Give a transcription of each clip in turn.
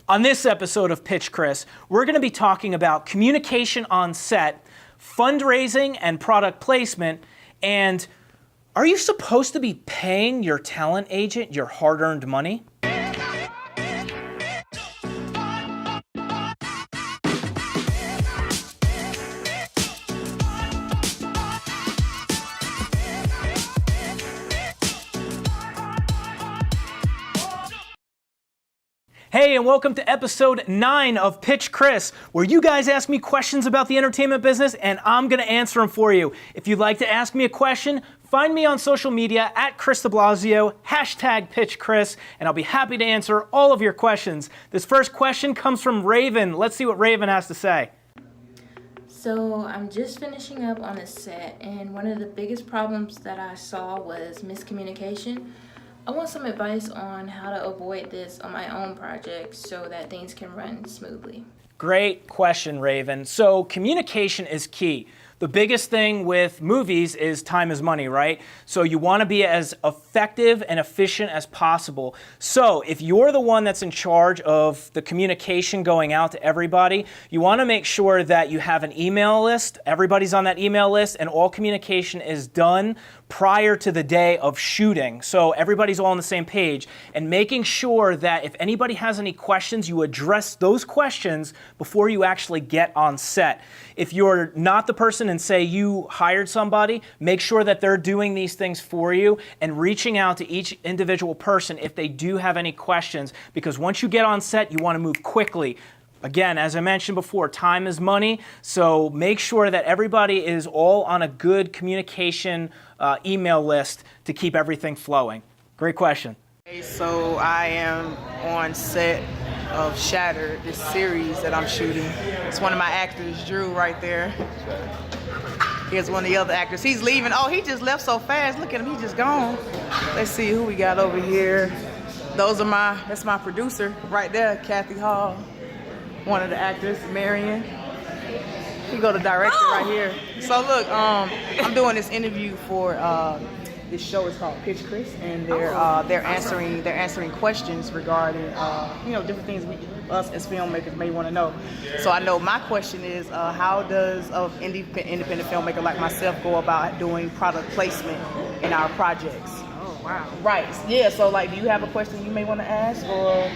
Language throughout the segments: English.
On this episode of Pitch Chris, we're going to be talking about communication on set, fundraising and product placement, and are you supposed to be paying your talent agent your hard-earned money? Hey, and welcome to episode 9 of Pitch Chris, where you guys ask me questions about the entertainment business and I'm going to answer them for you. If you'd like to ask me a question, find me on social media at DeBlasio, hashtag Pitch Chris, and I'll be happy to answer all of your questions. This first question comes from Raven. Let's see what Raven has to say. So I'm just finishing up on a set, and one of the biggest problems that I saw was miscommunication. I want some advice on how to avoid this on my own projects so that things can run smoothly. Great question, Raven. So communication is key. The biggest thing with movies is time is money, right? So you want to be as effective and efficient as possible. So if you're the one that's in charge of the communication going out to everybody, you want to make sure that you have an email list, everybody's on that email list, and all communication is done prior to the day of shooting. So everybody's all on the same page, and making sure that if anybody has any questions, you address those questions before you actually get on set. If you're not the person and say you hired somebody, make sure that they're doing these things for you and reaching out to each individual person if they do have any questions, because once you get on set, you want to move quickly. Again, as I mentioned before, time is money, so make sure that everybody is all on a good communication email list to keep everything flowing. Great question. So I am on set of Shattered, this series that I'm shooting. It's one of my actors, Drew, right there. Here's one of the other actors. He's leaving. Oh, he just left so fast. Look at him, he just gone. Let's see who we got over here. That's my producer right there, Kathy Hall. One of the actors, Marion. He go to director right here. So look, I'm doing this interview for this show is called Pitch Chris, and they're answering questions regarding different things us as filmmakers may want to know. So I know my question is, how does an independent filmmaker like myself go about doing product placement in our projects? Oh wow! Right. Yeah. So like, do you have a question you may want to ask, or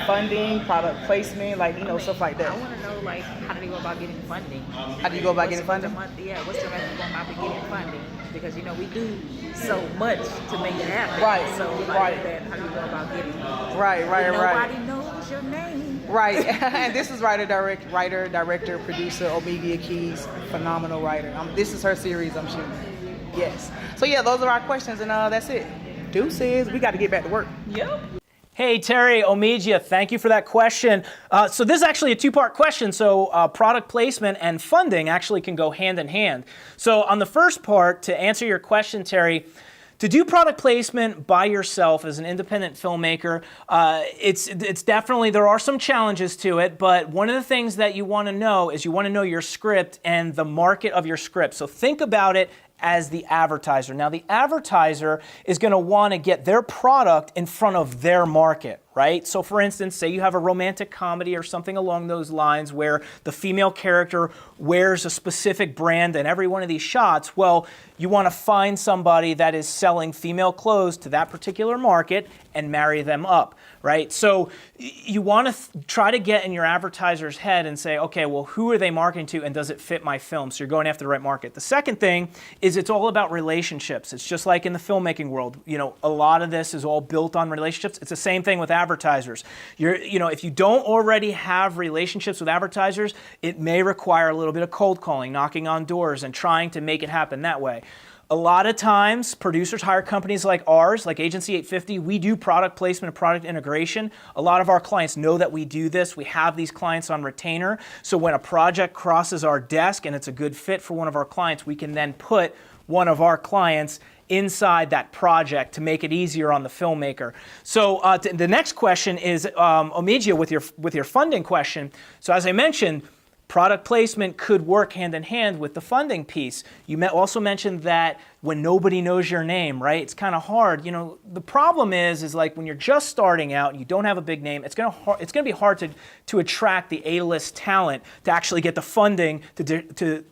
funding, product placement, stuff like that? I want to know, how do they go about getting funding? How do you go about getting funding? What's the method going about getting funding? Because we do so much to make it happen. Right. So that, how do you go about getting it? Right. Nobody knows your name. Right. And this is writer, director, producer, Omedia Keys, phenomenal writer. This is her series I'm shooting. Yes. So yeah, those are our questions, and that's it. Deuces. We got to get back to work. Yep. Hey, Terry, Omedia, thank you for that question. So this is actually a two-part question. So product placement and funding actually can go hand in hand. So on the first part, to answer your question, Terry, to do product placement by yourself as an independent filmmaker, it's definitely, there are some challenges to it, but one of the things that you want to know is you want to know your script and the market of your script. So think about it as the advertiser. Now, the advertiser is going to want to get their product in front of their market, right? So for instance, say you have a romantic comedy or something along those lines where the female character wears a specific brand in every one of these shots. Well, you want to find somebody that is selling female clothes to that particular market and marry them up, right? So you want to try to get in your advertiser's head and say, okay, well, who are they marketing to and does it fit my film? So you're going after the right market. The second thing is it's all about relationships. It's just like in the filmmaking world. A lot of this is all built on relationships. It's the same thing with advertisers. If you don't already have relationships with advertisers, it may require a little bit of cold calling, knocking on doors, and trying to make it happen that way. A lot of times, producers hire companies like ours, like Agency 850. We do product placement and product integration. A lot of our clients know that we do this. We have these clients on retainer. So when a project crosses our desk and it's a good fit for one of our clients, we can then put one of our clients inside that project to make it easier on the filmmaker. So the next question is, Omedia, with your funding question. So as I mentioned, product placement could work hand in hand with the funding piece. You also mentioned that when nobody knows your name, right? It's kind of hard. You know, the problem is like when you're just starting out and you don't have a big name, it's gonna be hard to attract the A-list talent to actually get the funding to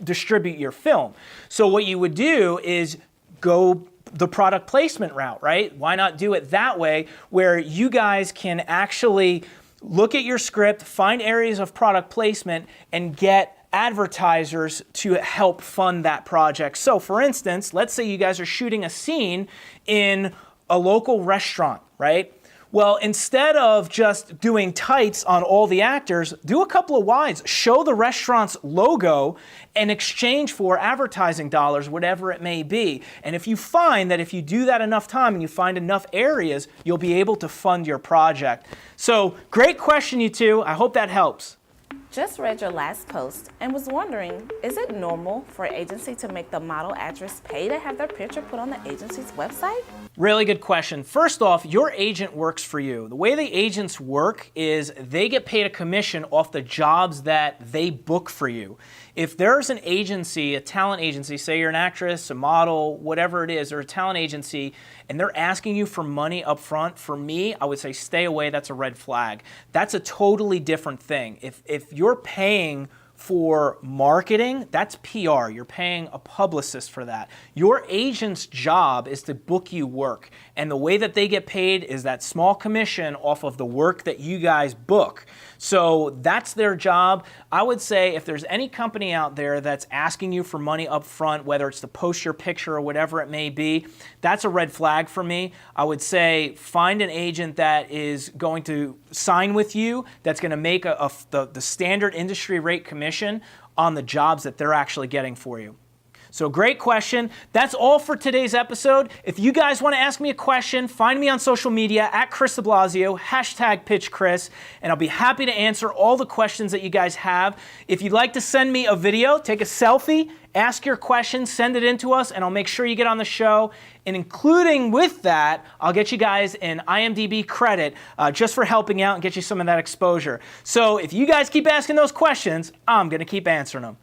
distribute your film. So what you would do is go the product placement route, right? Why not do it that way where you guys can actually look at your script, find areas of product placement, and get advertisers to help fund that project. So for instance, let's say you guys are shooting a scene in a local restaurant, right? Well, instead of just doing tights on all the actors, do a couple of wides. Show the restaurant's logo in exchange for advertising dollars, whatever it may be. And if you find that if you do that enough time and you find enough areas, you'll be able to fund your project. So great question, you two. I hope that helps. Just read your last post and was wondering, is it normal for an agency to make the model actress pay to have their picture put on the agency's website? Really good question. First off, your agent works for you. The way the agents work is they get paid a commission off the jobs that they book for you. If there's an agency, a talent agency, say you're an actress, a model, whatever it is, or a talent agency, and they're asking you for money up front, for me, I would say stay away. That's a red flag. That's a totally different thing. If you're paying for marketing, that's PR. You're paying a publicist for that. Your agent's job is to book you work. And the way that they get paid is that small commission off of the work that you guys book. So that's their job. I would say if there's any company out there that's asking you for money up front, whether it's to post your picture or whatever it may be, that's a red flag for me. I would say find an agent that is going to sign with you, that's going to make the standard industry rate commission on the jobs that they're actually getting for you. So great question. That's all for today's episode. If you guys want to ask me a question, find me on social media at Chris DeBlasio, #PitchChris, and I'll be happy to answer all the questions that you guys have. If you'd like to send me a video, take a selfie, ask your question, send it in to us, and I'll make sure you get on the show. And including with that, I'll get you guys an IMDb credit just for helping out and get you some of that exposure. So if you guys keep asking those questions, I'm going to keep answering them.